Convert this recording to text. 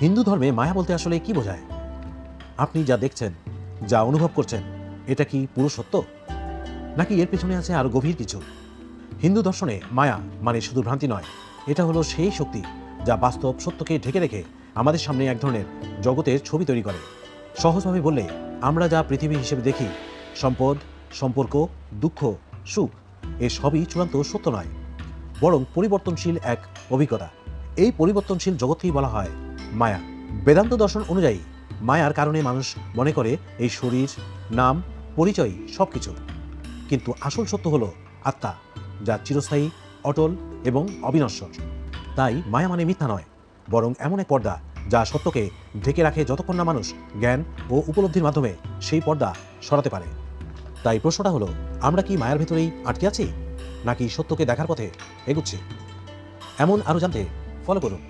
হিন্দু ধর্মে মায়া বলতে আসলে কি বোঝায়? আপনি যা দেখছেন, যা অনুভব করছেন, এটা কি পুরো সত্য, নাকি এর পেছনে আছে আরো গভীর কিছু? হিন্দু দর্শনে মায়া মানে শুধু ভ্রান্তি নয়, এটা হলো সেই শক্তি যা বাস্তব সত্যকে ঢেকে রেখে আমাদের সামনে এক ধরনের জগতের ছবি তৈরি করে। সহজভাবে বললে, আমরা যা পৃথিবী হিসেবে দেখি, সম্পদ, সম্পর্ক, দুঃখ, সুখ, এ সবই চূড়ান্ত সত্য নয়, বরং পরিবর্তনশীল এক অভিজ্ঞতা। এই পরিবর্তনশীল জগৎকেই বলা হয় মায়া। বেদান্ত দর্শন অনুযায়ী মায়ার কারণে মানুষ মনে করে এই শরীর, নাম, পরিচয় সব কিছু। কিন্তু আসল সত্য হলো আত্মা, যা চিরস্থায়ী, অটল এবং অবিনশ্বর। তাই মায়া মানে মিথ্যা নয়, বরং এমন এক পর্দা যা সত্যকে ঢেকে রাখে যতক্ষণ না মানুষ জ্ঞান ও উপলব্ধির মাধ্যমে সেই পর্দা সরাতে পারে। তাই প্রশ্নটা হলো, আমরা কি মায়ার ভেতরেই আটকে আছি, নাকি সত্যকে দেখার পথে এগুচ্ছি? এমন আরও জানতে ফলো করুন।